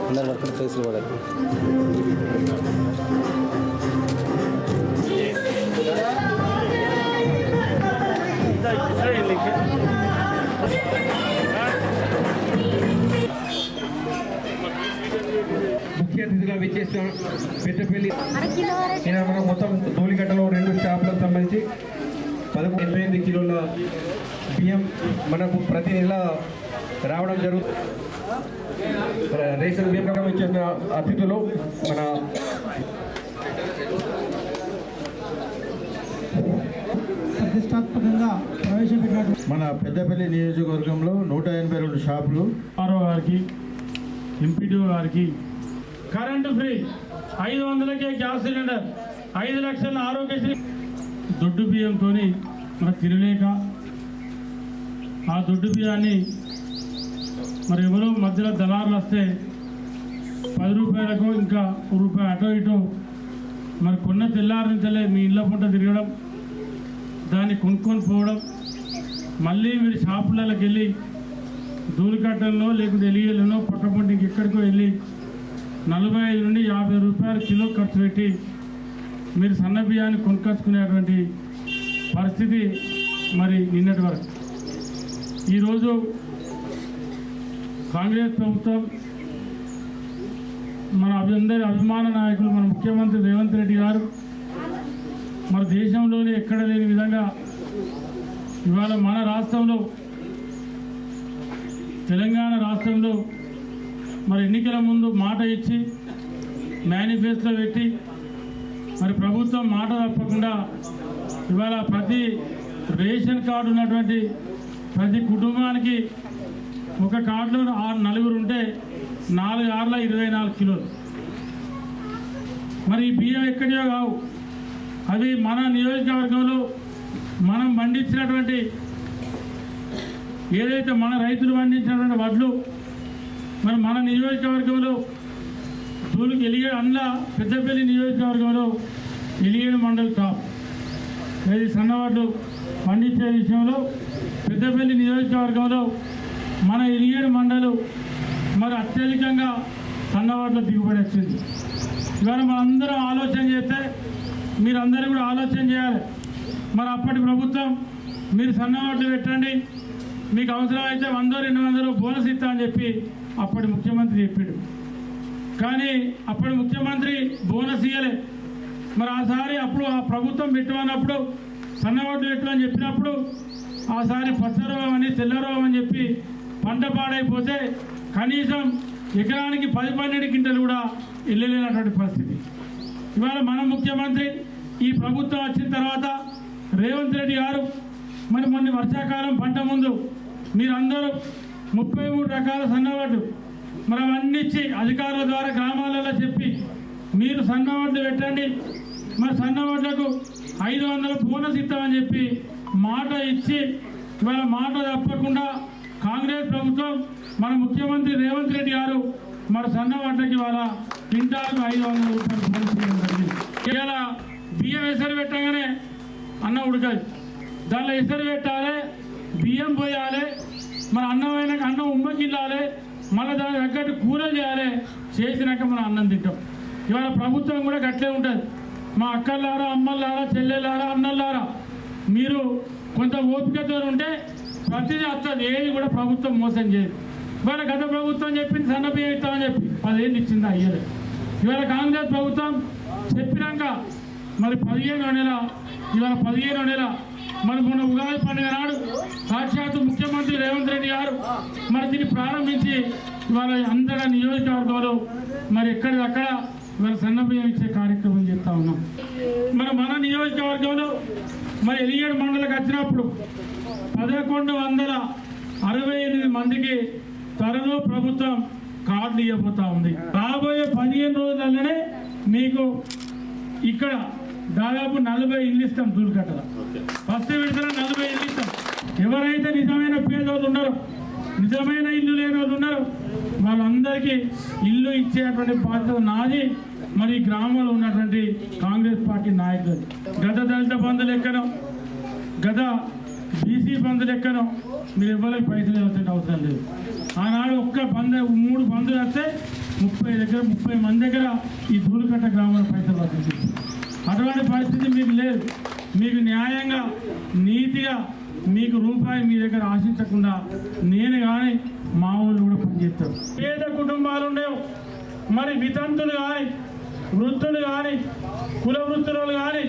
అందరు వర్క్ ఫేస్లు కూడా ముఖ్య అతిథిగా విచ్చేసిన పెద్దపల్లి మనం మొత్తం ధూళిగడ్డలో 2 స్టాప్లకు సంబంధించి 11.8 కిలోల బియ్యం మనకు ప్రతి నెల రావడం జరుగుతుంది. రేషన్ బియ్యం ఇచ్చిన అతిథులు మన ప్రతిష్టాత్మకంగా ప్రవేశపెట్టినట్టు మన పెద్దపల్లి నియోజకవర్గంలో 182 షాపులు ఆర్ఓ గారికి ఎంపీడీఓ గారికి కరెంటు ఫ్రీ 500కే గ్యాస్ సిలిండర్ 5 లక్షల ఆరోగ్యశ్రీ దొడ్డు బియ్యంతో మన తినలేక ఆ దొడ్డు బియ్యాన్ని మరి ఎవరో మధ్యలో దళారులు వస్తే 10 రూపాయలకు ఇంకా రూపాయి అటో ఇటో మరి కొన్న తెల్లారించలే మీ ఇళ్ళ పూట తిరగడం దాన్ని కొనుక్కొని పోవడం మళ్ళీ మీరు షాపులకి వెళ్ళి ధూళికట్టల్లో లేకుంటే ఎలియలను పట్టపొంటికి ఎక్కడికో వెళ్ళి 45 నుండి 50 రూపాయలు కిలో ఖర్చు పెట్టి మీరు సన్న బియ్యాన్ని కొనుక్కొచ్చుకునేటువంటి పరిస్థితి మరి నిన్నటి వరకు. ఈరోజు కాంగ్రెస్ ప్రభుత్వం మన అందరి అభిమాన నాయకులు మన ముఖ్యమంత్రి రేవంత్ రెడ్డి గారు మన దేశంలోనే ఎక్కడ లేని విధంగా ఇవాళ మన రాష్ట్రంలో తెలంగాణ రాష్ట్రంలో మరి ఎన్నికల ముందు మాట ఇచ్చి మేనిఫెస్టో పెట్టి మరి ప్రభుత్వం మాట తప్పకుండా ఇవాళ ప్రతి రేషన్ కార్డు ఉన్నటువంటి ప్రతి కుటుంబానికి ఒక కార్డులో 4 ఉంటే 4 ఆర్ల 24 కిలోలు. మరి ఈ బియ్యం ఎక్కడియో కావు, అది మన నియోజకవర్గంలో మనం పండించినటువంటి ఏదైతే మన రైతులు పండించినటువంటి వడ్లు మరి మన నియోజకవర్గంలో ఎలిగేడు అందులో పెద్దపల్లి నియోజకవర్గంలో ఎలిగేడు మండల్ టాప్. ఏది సన్నవడ్లు పండించే విషయంలో పెద్దపల్లి నియోజకవర్గంలో మన ఎలిగేడు మండలు మరి అత్యధికంగా సన్నవడ్ల దిగుబడి వచ్చింది. ఇవాళ మనందరం ఆలోచన చేస్తే మీరందరూ కూడా ఆలోచన చేయాలి. మరి అప్పటి ప్రభుత్వం మీరు సన్నవడ్లు పెట్టండి, మీకు అవసరమైతే 100-200 బోనస్ ఇస్తా అని చెప్పి అప్పటి ముఖ్యమంత్రి చెప్పాడు. కానీ అప్పటి ముఖ్యమంత్రి బోనస్ ఇవ్వలే. మరి ఆసారి అప్పుడు ఆ ప్రభుత్వం పెట్టమన్నప్పుడు సన్నవడ్లు పెట్టమని చెప్పినప్పుడు ఆసారి పచ్చరోగం అని తెల్లరోగం అని చెప్పి పంట పాడైపోతే కనీసం ఎకరానికి 10-12 క్వింటలు కూడా వెళ్ళలేనటువంటి పరిస్థితి. ఇవాళ మన ముఖ్యమంత్రి ఈ ప్రభుత్వం వచ్చిన తర్వాత రేవంత్ రెడ్డి గారు మరి మొన్న వర్షాకాలం పంట ముందు మీరందరూ 33 రకాల సన్నవడ్లు మరి అవన్నీ ఇచ్చి అధికారుల ద్వారా గ్రామాలలో చెప్పి మీరు సన్నవడ్లు పెట్టండి, మరి సన్నవడ్లకు 500 బోనస్ ఇస్తామని చెప్పి మాట ఇచ్చి ఇవాళ మాట తప్పకుండా కాంగ్రెస్ ప్రభుత్వం మన ముఖ్యమంత్రి రేవంత్ రెడ్డి గారు మరి సన్నవడ్లకి ఇవాళ క్వింటాలకు 500 రూపాయలు బోనస్ ఇవ్వడం జరిగింది. ఇవాళ బియ్యం ఎసరు పెట్టగానే అన్నం ఉడకాలి, దానిలో ఎసరు పెట్టాలి, బియ్యం పోయాలి, మన అన్నం అన్నం ఉమ్మకిల్లాలి, మళ్ళీ దాని తగ్గట్టు కూరలు చేయాలి, చేసినాక మనం అన్నం తింటాం. ఇవాళ ప్రభుత్వం కూడా గట్లే ఉంటుంది. మా అక్కలారా, అమ్మలారా, చెల్లెలారా, అన్నలారా మీరు కొంత ఓపికతో ఉంటే ప్రతిదీ వస్తుంది, ఏది కూడా ప్రభుత్వం మోసం చేయదు. ఇవాళ గత ప్రభుత్వం చెప్పింది సన్న బియ్యం ఇస్తామని చెప్పి 10 ఏళ్ళు ఇచ్చింది, అయ్యలేదు. ఇవాళ కాంగ్రెస్ ప్రభుత్వం చెప్పినాక మరి 15వ నెల, ఇవాళ 15వ నెల మరి మొన్న ఉగాది పండుగ నాడు సాక్షాత్తు ముఖ్యమంత్రి రేవంత్ రెడ్డి గారు మరి దీన్ని ప్రారంభించి ఇవాళ అందరూ నియోజకవర్గంలో మరి ఎక్కడిదక్కడ మన సన్నబియ్యం ఇచ్చే కార్యక్రమం చేస్తూ ఉన్నాం. మన నియోజకవర్గంలో మరి ఎలిగేడు మండలికి వచ్చినప్పుడు 1168 మందికి త్వరలో ప్రభుత్వం కార్డులు ఇవ్వబోతా ఉంది. రాబోయే 15 రోజులలోనే మీకు ఇక్కడ దాదాపు 40 ఇల్లు ఇస్తాం. దూరుకట్టల ఫస్ట్ విడతలో 40 ఇల్లు ఇస్తాం. ఎవరైతే నిజమైన పేదోళ్ళు ఉన్నారో, నిజమైన ఇల్లు లేని వాళ్ళు ఉన్నారో వాళ్ళందరికీ ఇల్లు ఇచ్చేటువంటి బాధ్యత నాది. మరి గ్రామంలో ఉన్నటువంటి కాంగ్రెస్ పార్టీ నాయకులు గత దళిత బంధులు ఎక్కనో, గత బీసీ బంధులు ఎక్కనో మీరు ఎవరికి పైసలు ఇవ్వాల్సిన అవసరం లేదు. ఆనాడు ఒక్క 3 బంధులు వస్తే 30 మంది దగ్గర ఈ ధూళికట్ట గ్రామంలో పైసలు వచ్చింది. అటువంటి పరిస్థితి మీకు లేదు. మీకు న్యాయంగా నీతిగా మీకు రూపాయి మీ దగ్గర ఆశించకుండా నేను కానీ మా ఊళ్ళు కూడా పనిచేస్తాం. పేద కుటుంబాలు ఉండేవి, మరి వితంతులు కానీ వృత్తులు కానీ కుల వృత్తులు కానీ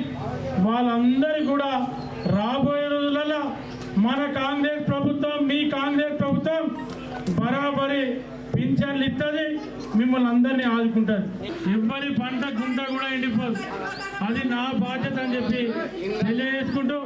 వాళ్ళందరికీ కూడా రాబోయే రోజులలో మన కాంగ్రెస్ ప్రభుత్వం, మీ కాంగ్రెస్ ప్రభుత్వం బరాబరి పింఛన్లు ఇస్తుంది, మిమ్మల్ని అందరినీ ఆదుకుంటుంది. ఎవరి పంట గుంట కూడా ఎండిపోదు. అది నా బాధ్యత అని చెప్పి తెలియజేసుకుంటూ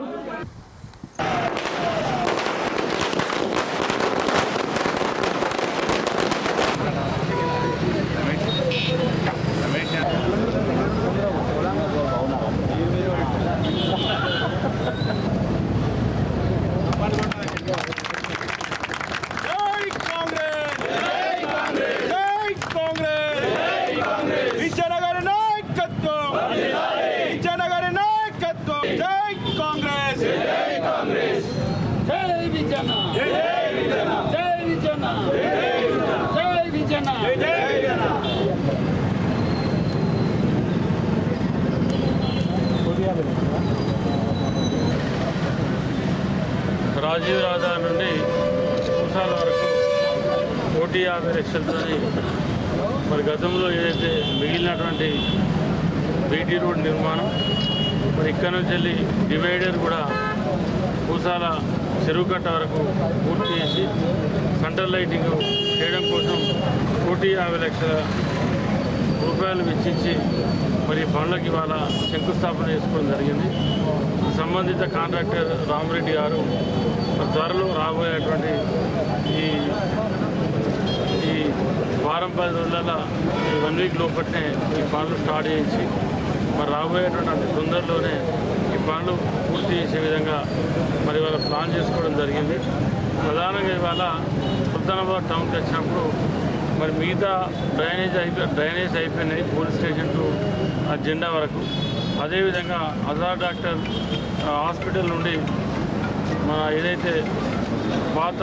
రాజీవ్ రహదారి నుండి పూసాల వరకు 150 లక్షలతో మరి గతంలో ఏదైతే మిగిలినటువంటి బీటీ రోడ్ నిర్మాణం, మరి ఇక్కడ నుంచి వెళ్ళి డివైడర్ కూడా పూసాల చెరువుకట్ట వరకు పూర్తి చేసి సెంట్రల్ లైటింగ్ చేయడం కోసం 150 లక్షల రూపాయలు వెచ్చించి మరి పనులకి ఇవాళ శంకుస్థాపన చేసుకోవడం జరిగింది. సంబంధిత కాంట్రాక్టర్ రామరెడ్డి గారు త్వరలో రాబోయేటువంటి ఈ వారం 10 రోజులలో ఈ 1 వీక్ లోపలనే ఈ పనులు స్టార్ట్ చేయించి మరి రాబోయేటువంటి అంత తొందరలోనే ఈ పనులు పూర్తి చేసే విధంగా మరి ఇవాళ ప్లాన్ చేసుకోవడం జరిగింది. ప్రధానంగా ఇవాళ సుల్తానాబాద్ టౌన్కి వచ్చినప్పుడు మరి మిగతా డ్రైనేజ్ అయిపోయినాయి పోలీస్ స్టేషన్ టు ఆ జెండా వరకు. అదేవిధంగా ఆధార్ డాక్టర్ హాస్పిటల్ నుండి మన ఏదైతే పాత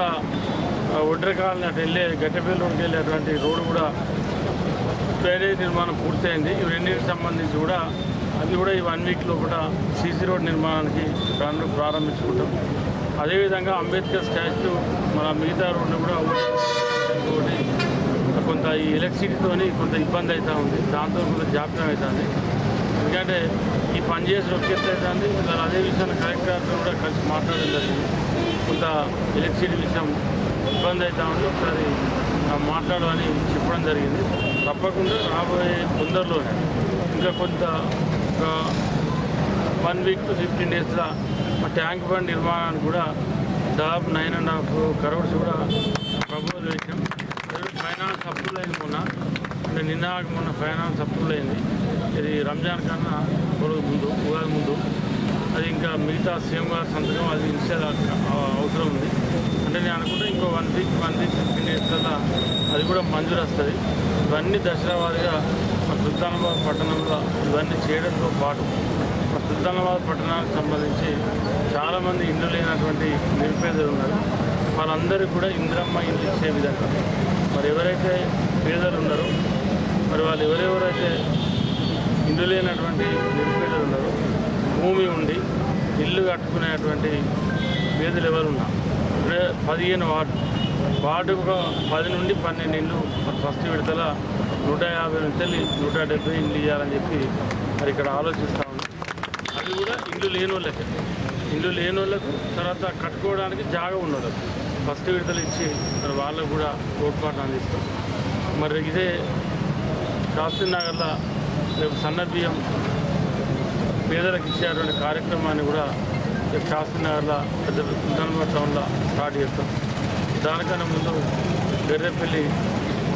ఒడ్రకాలని అటు వెళ్ళే గట్టెపల్లి రోడ్కి వెళ్ళేటువంటి రోడ్డు కూడా డ్రైనేజ్ నిర్మాణం పూర్తయింది. ఇవి రెండింటికి సంబంధించి కూడా అది కూడా ఈ 1 వీక్ లోపల సీసీ రోడ్ నిర్మాణానికి ప్రారంభించుకుంటాం. అదేవిధంగా అంబేద్కర్ స్టాచ్యూ మన మిగతా రోడ్లు కూడా ఒకటి కొంత ఈ ఎలక్ట్రిసిటీతోని కొంత ఇబ్బంది అవుతూ ఉంది, దాంతో కొంత జాప్యం అవుతుంది. ఎందుకంటే ఈ పని చేసి ఒక్కెత్త అవుతుంది. అదే విషయాన్ని కలెక్టర్తో కూడా కలిసి మాట్లాడడం జరిగింది. కొంత ఎలక్ట్రిసిటీ విషయం ఇబ్బంది అవుతూ ఉంది, ఒకసారి మాట్లాడమని చెప్పడం జరిగింది. తప్పకుండా రాబోయే తొందరలోనే ఇంకా కొంత 1 వీక్ to 15 డేస్లో ట్యాంక్ బండ్ నిర్మాణానికి కూడా దాదాపు 9.5 crores కూడా ప్రపోజల్ వేసాం. ఫైనాన్స్ అప్రూవల్ అయింది మొన్న ఫైనాన్స్ అప్రూవల్ అయింది. ఇది రంజాన్ కన్నా రోజు ముందు, ఉగాది ముందు. అది ఇంకా మిగతా సీఎం గారి సంతకం అది ఇన్షియల్ అవసరం ఉంది. అంటే నేను అనుకుంటే ఇంకో 1 వీక్ 15 డేస్లలో అది కూడా మంజూరు వస్తుంది. ఇవన్నీ దసరా వారీగా మన సుల్తానాబాద్ పట్టణంలో ఇవన్నీ చేయడంతో పాటు మన సుల్తానాబాద్ పట్టణానికి సంబంధించి చాలామంది ఇల్లు లేనటువంటి నిరుపేదలు ఉన్నారు. వాళ్ళందరికీ కూడా ఇందిరమ్మ ఇల్లు ఇచ్చే విధంగా మరి ఎవరైతే పేదలు ఉన్నారో మరి వాళ్ళు ఎవరెవరైతే ఇల్లు లేనటువంటి నిరుపేదలు ఉన్నారో భూమి ఉండి ఇల్లు కట్టుకునేటువంటి పేదలు ఎవరు ఉన్నారు. 15 వార్డుకు 10 నుండి 12 ఇళ్ళు ఫస్ట్ విడతల 150 నుంచి 170 ఇల్లు ఇవ్వాలని చెప్పి మరి ఇక్కడ ఆలోచిస్తూ ఉంది. అది కూడా ఇల్లు లేని వాళ్ళకి తర్వాత కట్టుకోవడానికి జాగా ఉండదు. ఫస్ట్ విడతలు ఇచ్చి మరి వాళ్ళకు కూడా తోడ్పాటు అందిస్తాం. మరి ఇదే శాస్త్రి నగర్లో రేపు సన్న బియ్యం పేదలకు ఇచ్చేటువంటి కార్యక్రమాన్ని కూడా రేపు శాస్త్రీనగర్లో పెద్ద సుల్తానాబాద్ టౌన్లో స్టార్ట్ చేస్తాం. దానికన్నా ముందు బెర్రెపల్లి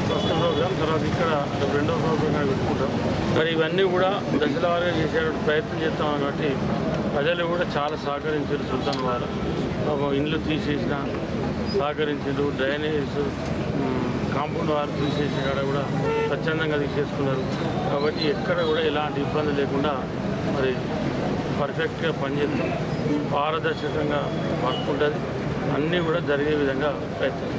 ఫస్ట్ ప్రోగ్రాం, తర్వాత ఇక్కడ రెండో ప్రోగ్రాం పెట్టుకుంటాం. మరి ఇవన్నీ కూడా దశల వారీగా చేసేటువంటి ప్రయత్నం చేస్తాం కాబట్టి ప్రజలు కూడా చాలా సహకరించారు. సుల్తానాబాద్ ఇండ్లు తీసేసిన సహకరించారు, డ్రైనేజ్ కాంపౌండ్ వారు తీసేసిన కాడ కూడా స్వచ్ఛందంగా తీసేసుకున్నారు. కాబట్టి ఎక్కడ కూడా ఎలాంటి ఇబ్బంది లేకుండా మరి పర్ఫెక్ట్గా పనిచేస్తాం, పారదర్శకంగా వర్క్ ఉంటుంది, అన్నీ కూడా జరిగే విధంగా ప్రయత్నం.